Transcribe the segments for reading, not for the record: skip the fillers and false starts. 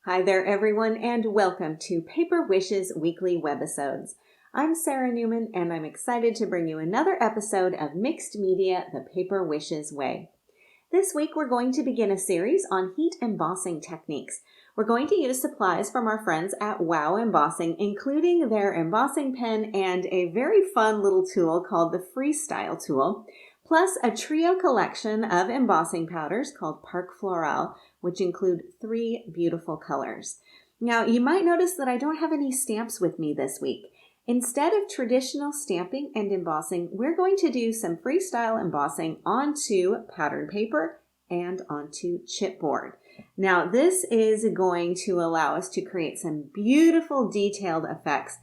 Hi there, everyone, and welcome to Paper Wishes Weekly Webisodes. I'm Sarah Newman, and I'm excited to bring you another episode of Mixed Media, The Paper Wishes Way. This week, we're going to begin a series on heat embossing techniques. We're going to use supplies from our friends at Wow Embossing, including their embossing pen and a very fun little tool called the Freestyle tool, plus a trio collection of embossing powders called Parc Floral, which include 3 beautiful colors. Now, you might notice that I don't have any stamps with me this week. Instead of traditional stamping and embossing, we're going to do some freestyle embossing onto pattern paper and onto chipboard. Now, this is going to allow us to create some beautiful detailed effects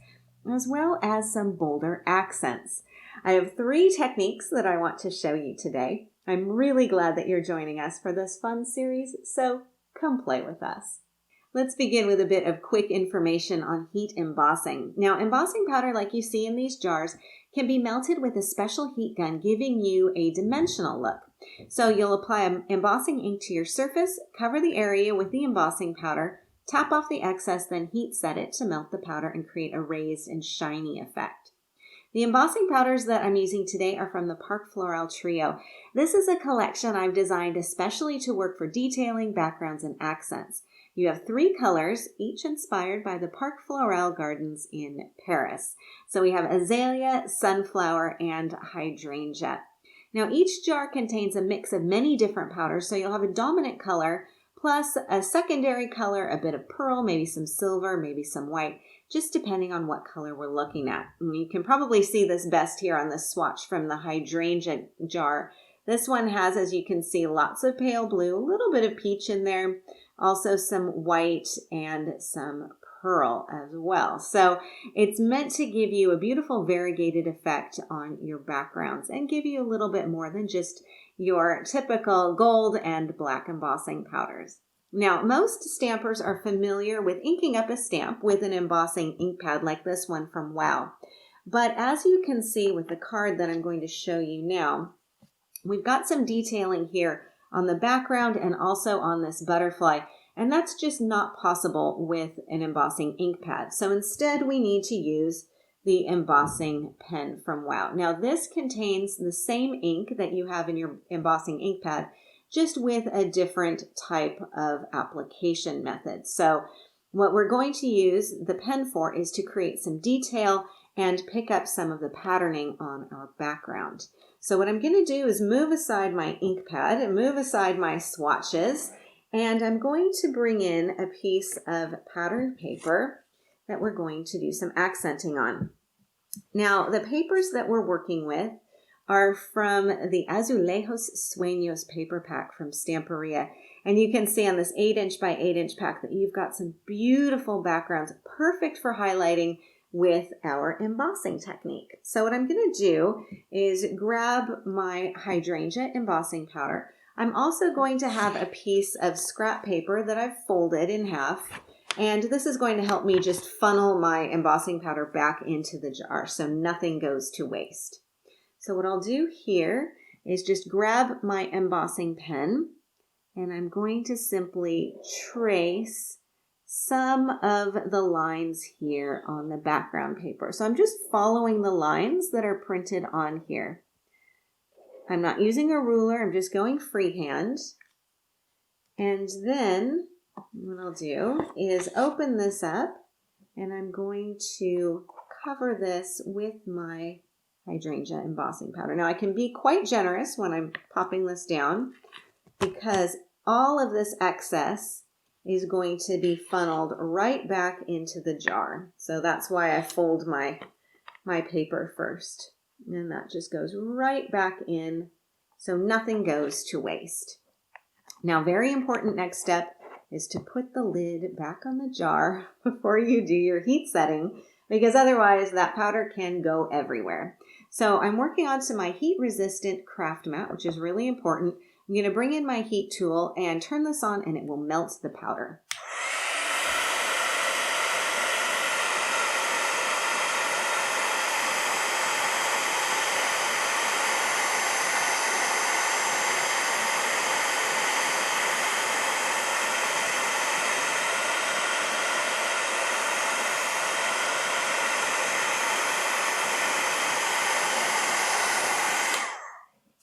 as well as some bolder accents. I have 3 techniques that I want to show you today. I'm really glad that you're joining us for this fun series, so come play with us. Let's begin with a bit of quick information on heat embossing. Now, embossing powder, like you see in these jars, can be melted with a special heat gun, giving you a dimensional look. So you'll apply embossing ink to your surface, cover the area with the embossing powder, tap off the excess, then heat set it to melt the powder and create a raised and shiny effect. The embossing powders that I'm using today are from the Parc Floral Trio. This is a collection I've designed especially to work for detailing, backgrounds, and accents. You have 3 colors, each inspired by the Parc Floral gardens in Paris. So we have azalea, sunflower, and hydrangea. Now each jar contains a mix of many different powders, so you'll have a dominant color, plus a secondary color, a bit of pearl, maybe some silver, maybe some white, just depending on what color we're looking at. And you can probably see this best here on this swatch from the hydrangea jar. This one has, as you can see, lots of pale blue, a little bit of peach in there, also some white and some pearl as well. So it's meant to give you a beautiful variegated effect on your backgrounds and give you a little bit more than just your typical gold and black embossing powders. Now, most stampers are familiar with inking up a stamp with an embossing ink pad like this one from Wow. But as you can see with the card that I'm going to show you now, we've got some detailing here on the background and also on this butterfly, and that's just not possible with an embossing ink pad. So instead, we need to use the embossing pen from Wow. Now, this contains the same ink that you have in your embossing ink pad, just with a different type of application method. So what we're going to use the pen for is to create some detail and pick up some of the patterning on our background. So what I'm going to do is move aside my ink pad and move aside my swatches, and I'm going to bring in a piece of patterned paper that we're going to do some accenting on. Now, the papers that we're working with are from the Azulejos Sueños paper pack from Stamperia. And you can see on this 8-inch by 8-inch pack that you've got some beautiful backgrounds, perfect for highlighting with our embossing technique. So what I'm going to do is grab my hydrangea embossing powder. I'm also going to have a piece of scrap paper that I've folded in half. And this is going to help me just funnel my embossing powder back into the jar so nothing goes to waste. So what I'll do here is just grab my embossing pen, and I'm going to simply trace some of the lines here on the background paper. So I'm just following the lines that are printed on here. I'm not using a ruler, I'm just going freehand. And then what I'll do is open this up, and I'm going to cover this with my hydrangea embossing powder. Now I can be quite generous when I'm popping this down because all of this excess is going to be funneled right back into the jar. So that's why I fold my paper first. And that just goes right back in so nothing goes to waste. Now, very important next step is to put the lid back on the jar before you do your heat setting, because otherwise that powder can go everywhere. So I'm working onto my heat-resistant craft mat, which is really important. I'm going to bring in my heat tool and turn this on, and it will melt the powder.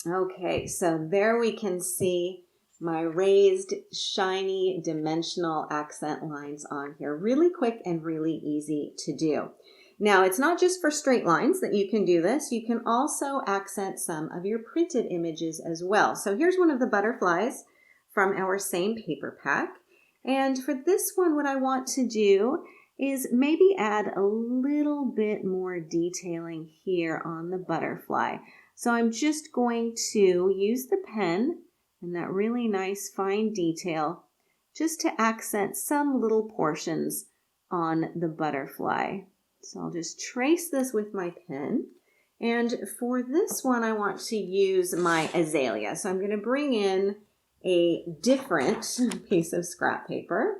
Okay, so there we can see my raised, shiny, dimensional accent lines on here. Really quick and really easy to do. Now, it's not just for straight lines that you can do this. You can also accent some of your printed images as well. So here's one of the butterflies from our same paper pack. And for this one, what I want to do is maybe add a little bit more detailing here on the butterfly. So I'm just going to use the pen and that really nice fine detail just to accent some little portions on the butterfly. So I'll just trace this with my pen. And for this one, I want to use my azalea. So I'm going to bring in a different piece of scrap paper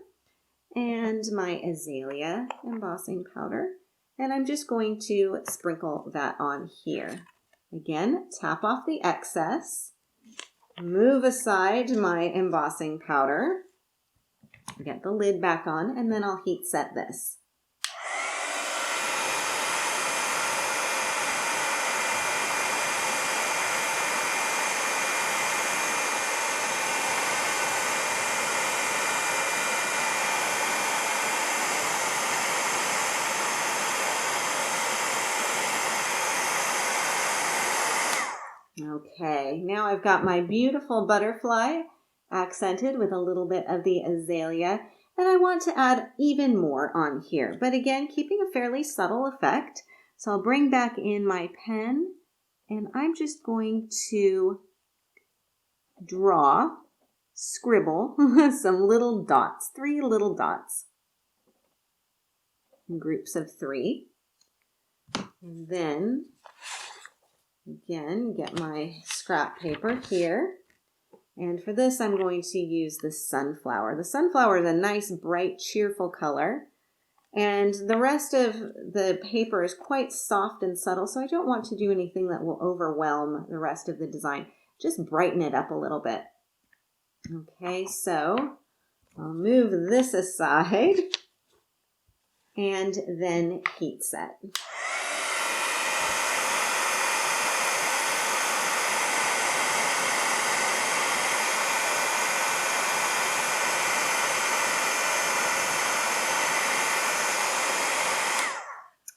and my azalea embossing powder. And I'm just going to sprinkle that on here. Again, tap off the excess, move aside my embossing powder, get the lid back on, and then I'll heat set this. Okay, now I've got my beautiful butterfly accented with a little bit of the azalea, and I want to add even more on here, but again, keeping a fairly subtle effect. So I'll bring back in my pen, and I'm just going to scribble some little dots, 3 little dots in groups of 3. And then again, get my scrap paper here. And for this, I'm going to use the sunflower. The sunflower is a nice, bright, cheerful color. And the rest of the paper is quite soft and subtle, so I don't want to do anything that will overwhelm the rest of the design. Just brighten it up a little bit. Okay, so I'll move this aside and then heat set.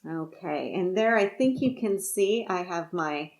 Okay, and there I think you can see I have my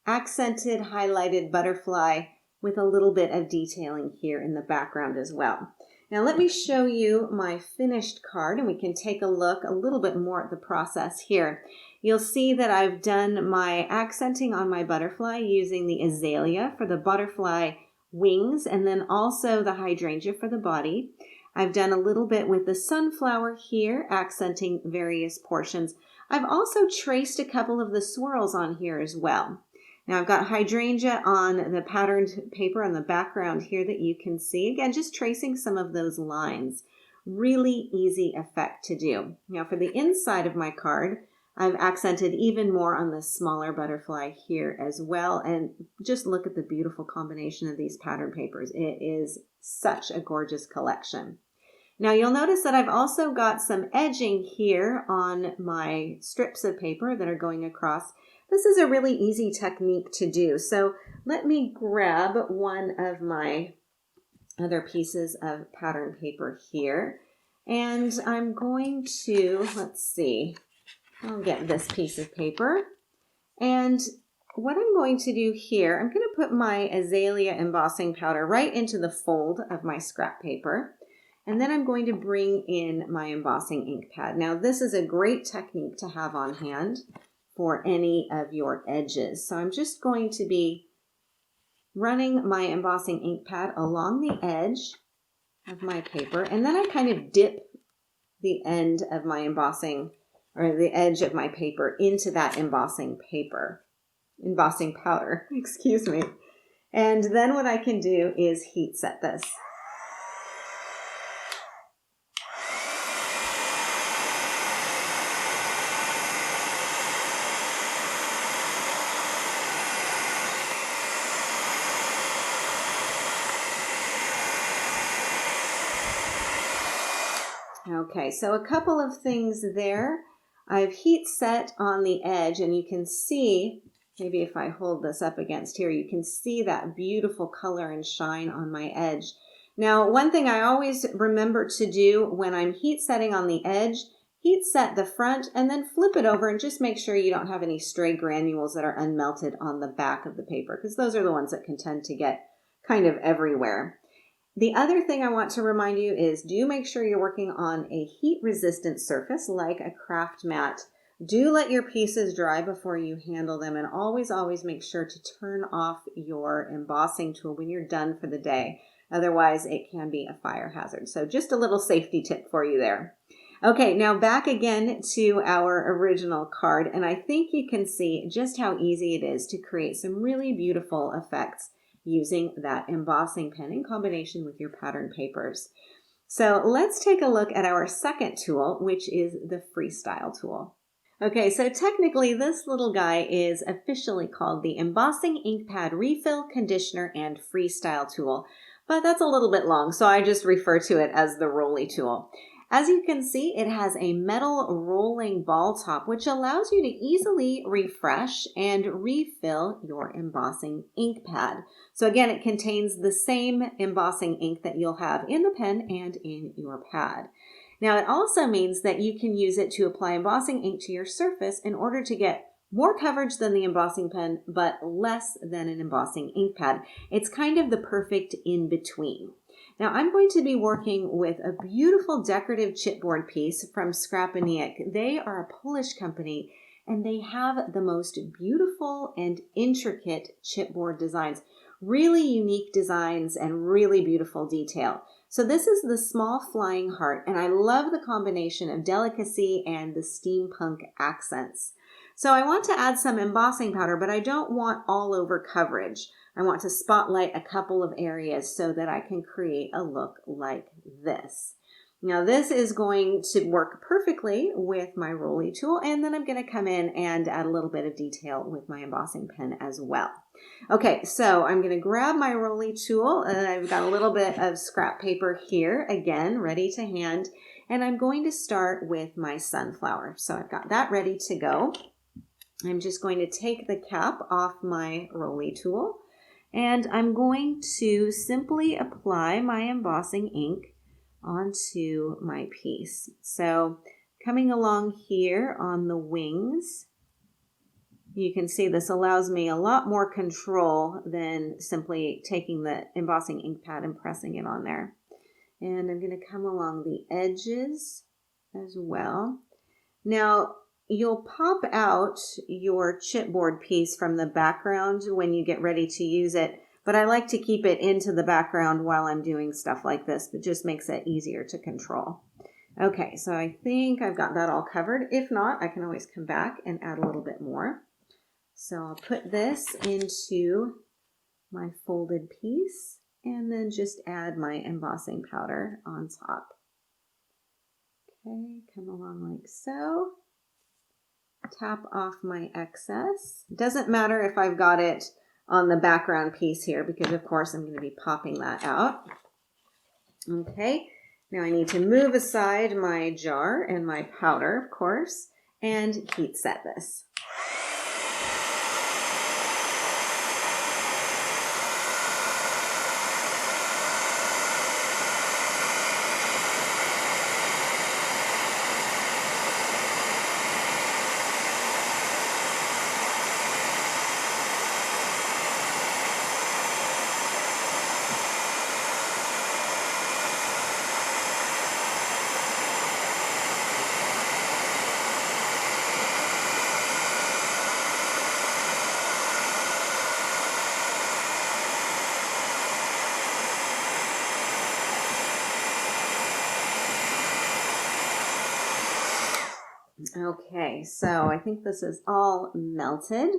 accented highlighted butterfly with a little bit of detailing here in the background as well. Now let me show you my finished card and we can take a look a little bit more at the process here. You'll see that I've done my accenting on my butterfly using the azalea for the butterfly wings and then also the hydrangea for the body. I've done a little bit with the sunflower here, accenting various portions. I've also traced a couple of the swirls on here as well. Now I've got hydrangea on the patterned paper on the background here that you can see. Again, just tracing some of those lines. Really easy effect to do. Now for the inside of my card, I've accented even more on the smaller butterfly here as well. And just look at the beautiful combination of these pattern papers. It is such a gorgeous collection. Now you'll notice that I've also got some edging here on my strips of paper that are going across. This is a really easy technique to do. So let me grab one of my other pieces of pattern paper here. And I'm going to, let's see, I'll get this piece of paper. And what I'm going to do here, I'm going to put my azalea embossing powder right into the fold of my scrap paper. And then I'm going to bring in my embossing ink pad. Now this is a great technique to have on hand for any of your edges. So I'm just going to be running my embossing ink pad along the edge of my paper. And then I kind of dip the end of my embossing or the edge of my paper into that embossing powder, excuse me. And then what I can do is heat set this. Okay, so a couple of things there. I've heat set on the edge and you can see Maybe if I hold this up against here, you can see that beautiful color and shine on my edge. Now, one thing I always remember to do when I'm heat setting on the edge, heat set the front and then flip it over and just make sure you don't have any stray granules that are unmelted on the back of the paper, because those are the ones that can tend to get kind of everywhere. The other thing I want to remind you is do make sure you're working on a heat resistant surface like a craft mat. Do let your pieces dry before you handle them, and always make sure to turn off your embossing tool when you're done for the day. Otherwise, it can be a fire hazard. So just a little safety tip for you there. Okay, now back again to our original card, and I think you can see just how easy it is to create some really beautiful effects using that embossing pen in combination with your pattern papers. So let's take a look at our second tool, which is the Freestyle tool. Okay, so technically this little guy is officially called the Embossing Ink Pad Refill, Conditioner, and Freestyle tool, but that's a little bit long, so I just refer to it as the Rolly tool. As you can see, it has a metal rolling ball top, which allows you to easily refresh and refill your embossing ink pad. So again, it contains the same embossing ink that you'll have in the pen and in your pad. Now, it also means that you can use it to apply embossing ink to your surface in order to get more coverage than the embossing pen, but less than an embossing ink pad. It's kind of the perfect in-between. Now, I'm going to be working with a beautiful decorative chipboard piece from Scrapbooking. They are a Polish company, and they have the most beautiful and intricate chipboard designs. Really unique designs and really beautiful detail. So this is the small flying heart, and I love the combination of delicacy and the steampunk accents. So I want to add some embossing powder, but I don't want all over coverage. I want to spotlight a couple of areas so that I can create a look like this. Now this is going to work perfectly with my Rolly tool, and then I'm going to come in and add a little bit of detail with my embossing pen as well. Okay, so I'm going to grab my Rolly tool, and I've got a little bit of scrap paper here, again, ready to hand, and I'm going to start with my sunflower. So I've got that ready to go. I'm just going to take the cap off my Rolly tool, and I'm going to simply apply my embossing ink onto my piece. So coming along here on the wings, you can see this allows me a lot more control than simply taking the embossing ink pad and pressing it on there. And I'm going to come along the edges as well. Now, you'll pop out your chipboard piece from the background when you get ready to use it, but I like to keep it into the background while I'm doing stuff like this. It just makes it easier to control. Okay, so I think I've got that all covered. If not, I can always come back and add a little bit more. So I'll put this into my folded piece and then just add my embossing powder on top. Okay, come along like so. Tap off my excess. It doesn't matter if I've got it on the background piece here because of course I'm going to be popping that out. Okay, now I need to move aside my jar and my powder, of course, and heat set this. Okay, so I think this is all melted.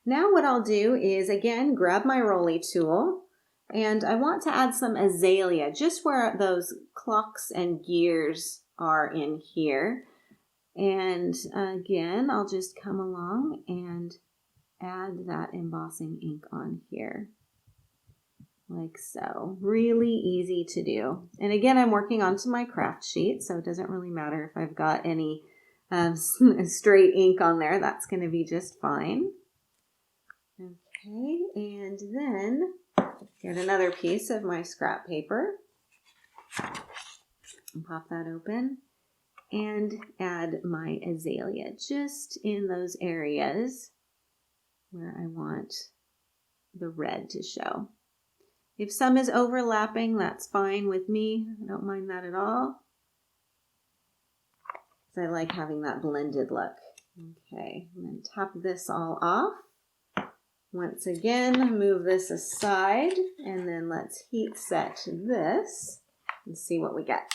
Now what I'll do is, again, grab my Rolly tool, and I want to add some azalea, just where those clocks and gears are in here. And again, I'll just come along and add that embossing ink on here, like so. Really easy to do. And again, I'm working onto my craft sheet, so it doesn't really matter if I've got any straight ink on there. That's going to be just fine. Okay, and then get another piece of my scrap paper and pop that open and add my azalea just in those areas where I want the red to show. If some is overlapping, that's fine with me. I don't mind that at all. I like having that blended look. Okay, I'm going to top this all off. Once again, move this aside, and then let's heat set this and see what we get.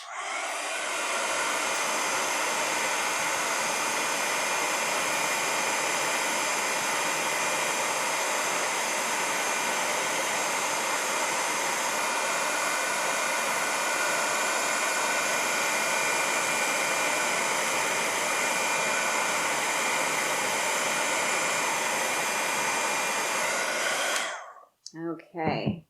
Okay,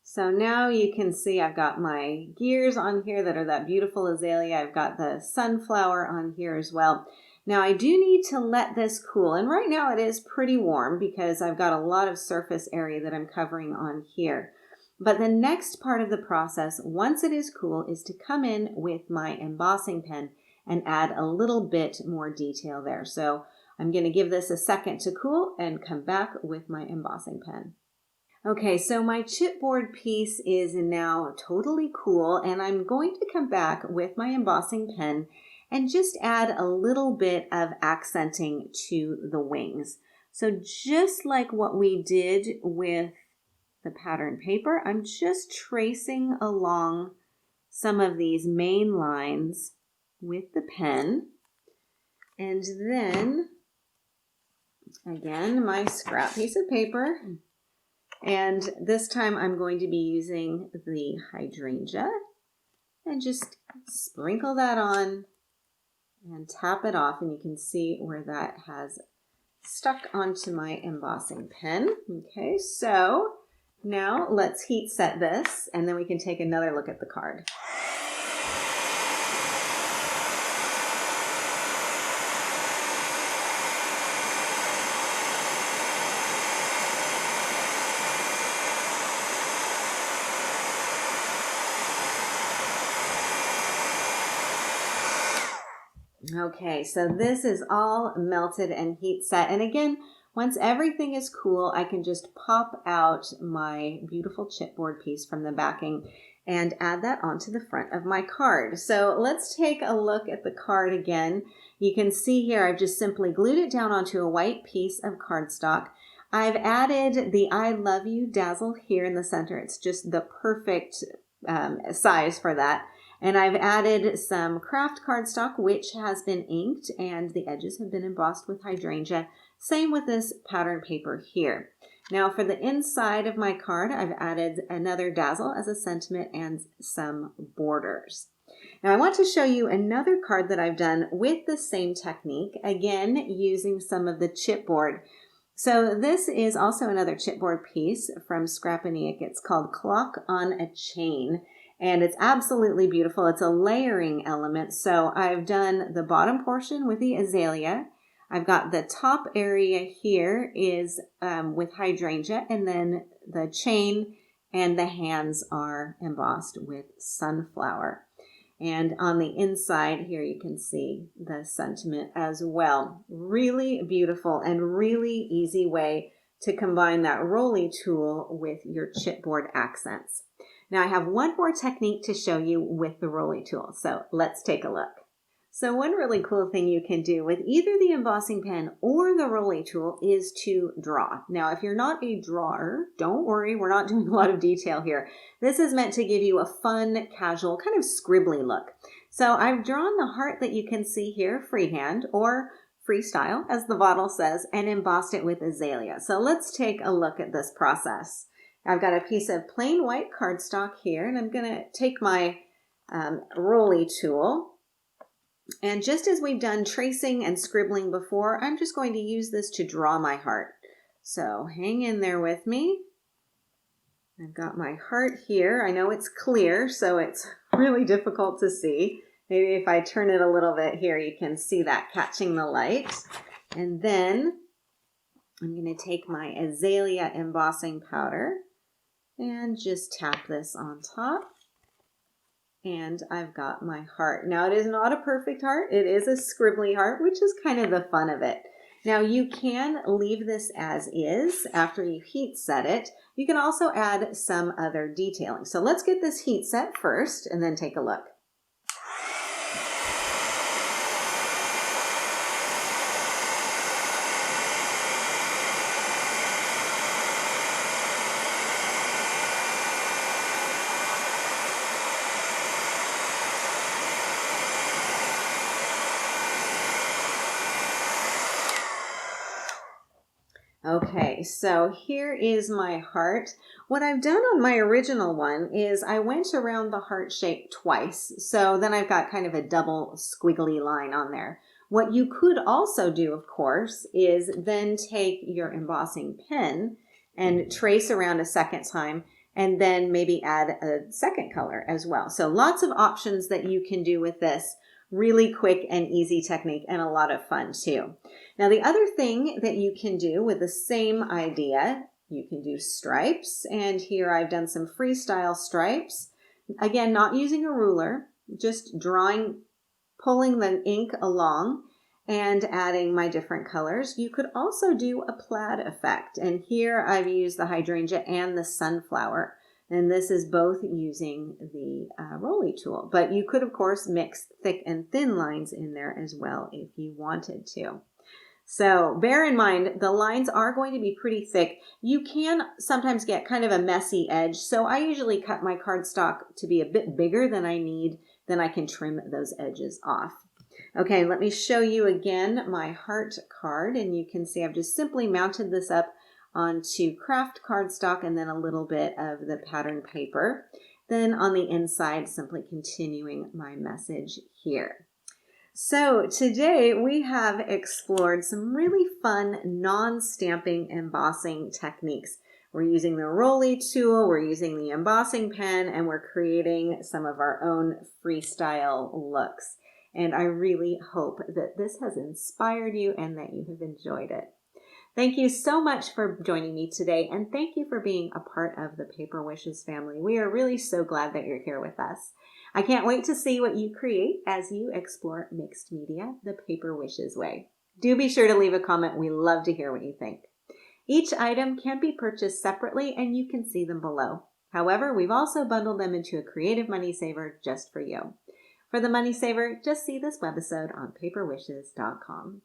so now you can see I've got my gears on here that are that beautiful azalea. I've got the sunflower on here as well. Now I do need to let this cool, and right now it is pretty warm because I've got a lot of surface area that I'm covering on here. But the next part of the process, once it is cool, is to come in with my embossing pen and add a little bit more detail there. So I'm going to give this a second to cool and come back with my embossing pen. Okay, so my chipboard piece is now totally cool, and I'm going to come back with my embossing pen and just add a little bit of accenting to the wings. So just like what we did with the pattern paper, I'm just tracing along some of these main lines with the pen. And then, again, my scrap piece of paper. And this time I'm going to be using the hydrangea and just sprinkle that on and tap it off, and you can see where that has stuck onto my embossing pen. Okay, so now let's heat set this and then we can take another look at the card. Okay, so this is all melted and heat set. And again, once everything is cool, I can just pop out my beautiful chipboard piece from the backing and add that onto the front of my card. So let's take a look at the card again. You can see here I've just simply glued it down onto a white piece of cardstock. I've added the I love you dazzle here in the center. It's just the perfect size for that. And I've added some craft cardstock, which has been inked, and the edges have been embossed with hydrangea. Same with this pattern paper here. Now for the inside of my card, I've added another dazzle as a sentiment and some borders. Now I want to show you another card that I've done with the same technique, again using some of the chipboard. So this is also another chipboard piece from Scrapbooking. It's called Clock on a Chain. And it's absolutely beautiful. It's a layering element. So I've done the bottom portion with the azalea. I've got the top area here is with hydrangea, and then the chain and the hands are embossed with sunflower. And on the inside here, you can see the sentiment as well. Really beautiful and really easy way to combine that rolly tool with your chipboard accents. Now I have one more technique to show you with the rolly tool, so let's take a look. So one really cool thing you can do with either the embossing pen or the rolly tool is to draw. Now if you're not a drawer, don't worry, we're not doing a lot of detail here. This is meant to give you a fun, casual, kind of scribbly look. So I've drawn the heart that you can see here freehand, or freestyle as the bottle says, and embossed it with azalea. So let's take a look at this process. I've got a piece of plain white cardstock here, and I'm going to take my rolly tool. And just as we've done tracing and scribbling before, I'm just going to use this to draw my heart. So hang in there with me. I've got my heart here. I know it's clear, so it's really difficult to see. Maybe if I turn it a little bit here, you can see that catching the light. And then I'm going to take my azalea embossing powder and just tap this on top. And I've got my heart. Now, it is not a perfect heart. It is a scribbly heart, which is kind of the fun of it. Now, you can leave this as is after you heat set it. You can also add some other detailing. So let's get this heat set first and then take a look. Okay, so here is my heart. What I've done on my original one is I went around the heart shape twice. So then I've got kind of a double squiggly line on there. What you could also do, of course, is then take your embossing pen and trace around a second time and then maybe add a second color as well. So lots of options that you can do with this. Really quick and easy technique and a lot of fun too. Now, the other thing that you can do with the same idea, you can do stripes. And here I've done some freestyle stripes. Again, not using a ruler, just drawing, pulling the ink along and adding my different colors. You could also do a plaid effect. And here I've used the hydrangea and the sunflower. And this is both using the Rolly tool. But you could, of course, mix thick and thin lines in there as well if you wanted to. So bear in mind, the lines are going to be pretty thick. You can sometimes get kind of a messy edge. So I usually cut my cardstock to be a bit bigger than I need. Then I can trim those edges off. Okay, let me show you again my heart card. And you can see I've just simply mounted this up onto craft cardstock and then a little bit of the pattern paper. Then on the inside, simply continuing my message here. So today we have explored some really fun non-stamping embossing techniques. We're using the Rolly tool, we're using the embossing pen, and we're creating some of our own freestyle looks. And I really hope that this has inspired you and that you have enjoyed it. Thank you so much for joining me today, and thank you for being a part of the Paper Wishes family. We are really so glad that you're here with us. I can't wait to see what you create as you explore mixed media the Paper Wishes way. Do be sure to leave a comment. We love to hear what you think. Each item can be purchased separately, and you can see them below. However, we've also bundled them into a creative money saver just for you. For the money saver, just see this webisode on paperwishes.com.